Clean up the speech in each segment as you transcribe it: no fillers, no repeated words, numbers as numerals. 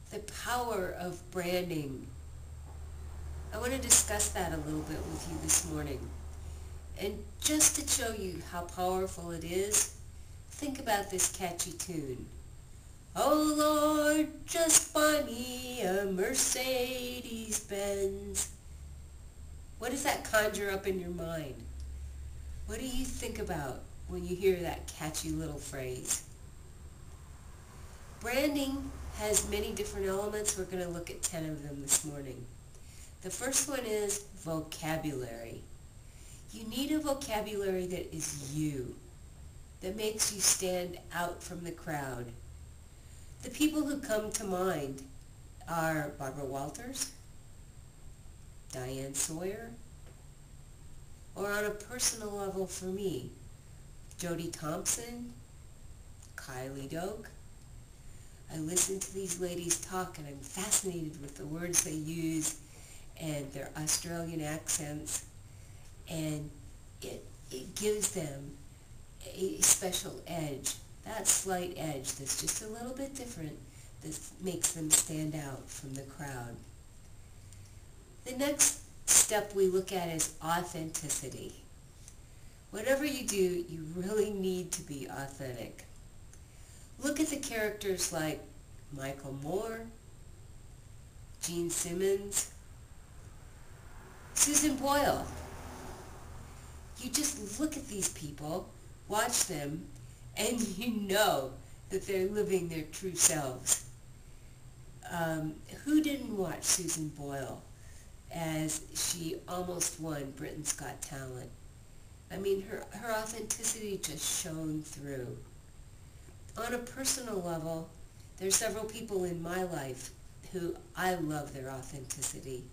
the power of branding. I want to discuss that a little bit with you this morning. And just to show you how powerful it is, think about this catchy tune. Oh Lord, just buy me a Mercedes Benz. What does that conjure up in your mind? What do you think about when you hear that catchy little phrase? Branding has many different elements. We're going to look at 10 of them this morning. The first one is vocabulary. You need a vocabulary that is you, that makes you stand out from the crowd. The people who come to mind are Barbara Walters, Diane Sawyer, or on a personal level for me, Jody Thompson, Kylie Doak. I listen to these ladies talk and I'm fascinated with the words they use and their Australian accents, and it gives them a special edge, that slight edge that's just a little bit different, that makes them stand out from the crowd. The next step we look at is authenticity. Whatever you do, you really need to be authentic. Look at the characters like Michael Moore, Gene Simmons, Susan Boyle. You just look at these people, watch them, and you know that they're living their true selves. Who didn't watch Susan Boyle as she almost won Britain's Got Talent? I mean, her authenticity just shone through. On a personal level, there's several people in my life who I love their authenticity.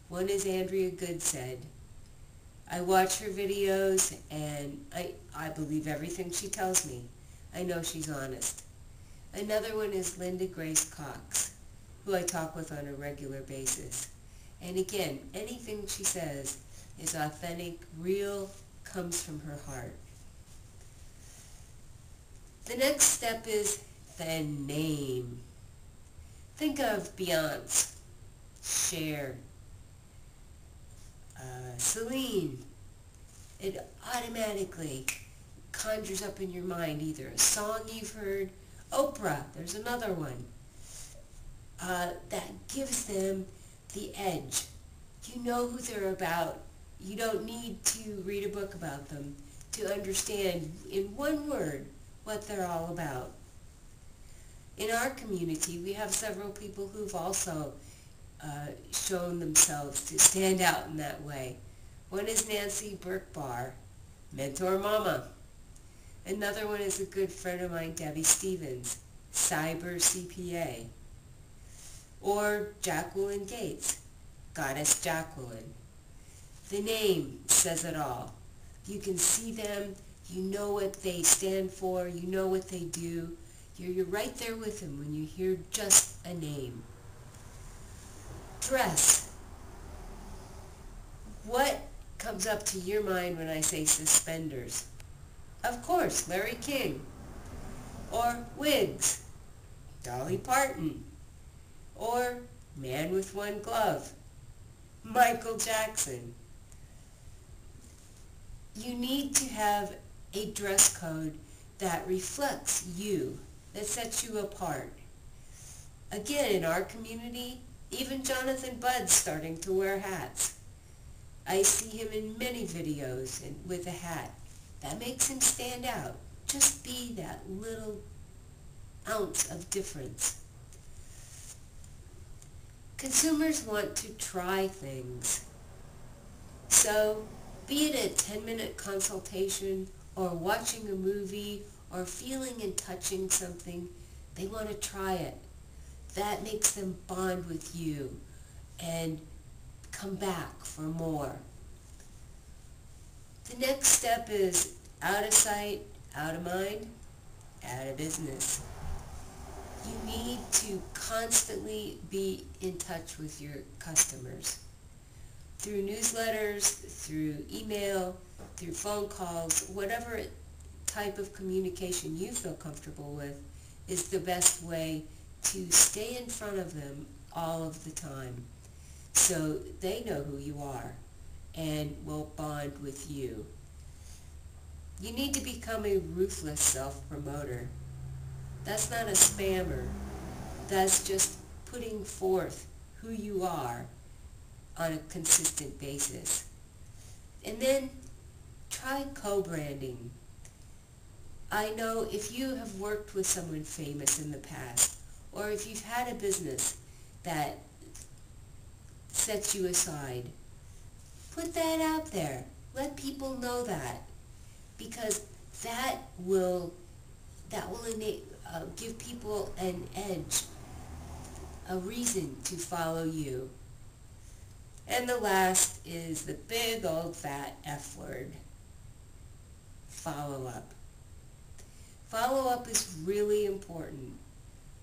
One is Andrea Goodsed. I watch her videos and I believe everything she tells me. I know she's honest. Another one is Linda Grace Cox, who I talk with on a regular basis. And again, anything she says is authentic, real, comes from her heart. The next step is the name. Think of Beyonce, Cher, Celine. It automatically conjures up in your mind either a song you've heard, Oprah, there's another one, that gives them the edge. You know who they're about. You don't need to read a book about them to understand in one word what they're all about. In our community, we have several people who've also shown themselves to stand out in that way. One is Nancy Burke-Barr, Mentor Mama. Another one is a good friend of mine, Debbie Stevens, Cyber CPA. Or Jacqueline Gates, Goddess Jacqueline. The name says it all. You can see them, you know what they stand for, you know what they do. You're right there with them when you hear just a name. Dress. What comes up to your mind when I say suspenders? Of course, Larry King. Or wigs, Dolly Parton. Or man with one glove, Michael Jackson. You need to have a dress code that reflects you, that sets you apart. Again, in our community, even Jonathan Budd's starting to wear hats. I see him in many videos with a hat. That makes him stand out. Just be that little ounce of difference. Consumers want to try things. So, be it a 10-minute consultation or watching a movie or feeling and touching something, they want to try it. That makes them bond with you and come back for more. The next step is out of sight, out of mind, out of business. You need to constantly be in touch with your customers. Through newsletters, through email, through phone calls, whatever type of communication you feel comfortable with is the best way to stay in front of them all of the time so they know who you are and will bond with you. You need to become a ruthless self-promoter. That's not a spammer. That's just putting forth who you are on a consistent basis. And then try co-branding. I know if you have worked with someone famous in the past, or if you've had a business that sets you aside, put that out there. Let people know that, because that will give people an edge, a reason to follow you. And the last is the big old fat F word, follow up. Follow up is really important.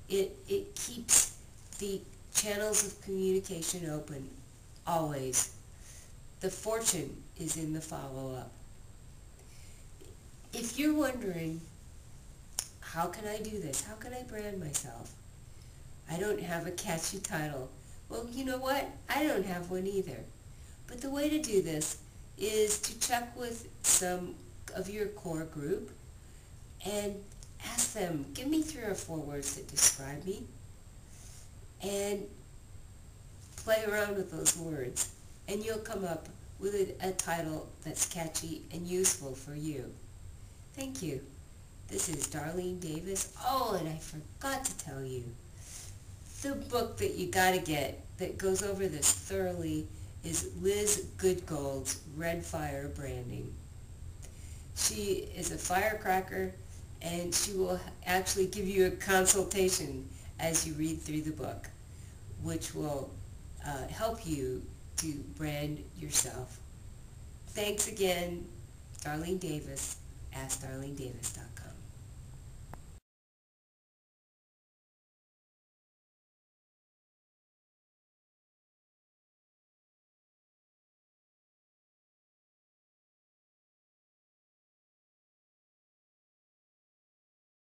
It keeps the channels of communication open, always. The fortune is in the follow-up. If you're wondering, how can I do this? How can I brand myself? I don't have a catchy title. Well, you know what? I don't have one either. But the way to do this is to check with some of your core group and ask them, give me 3 or 4 words that describe me, and play around with those words, and you'll come up with a title that's catchy and useful for you. Thank you. This is Darlene Davis. Oh, and I forgot to tell you, the book that you gotta get that goes over this thoroughly is Liz Goodgold's Red Fire Branding. She is a firecracker, and she will actually give you a consultation as you read through the book, which will help you to brand yourself. Thanks again, Darlene Davis. AskDarleneDavis.com.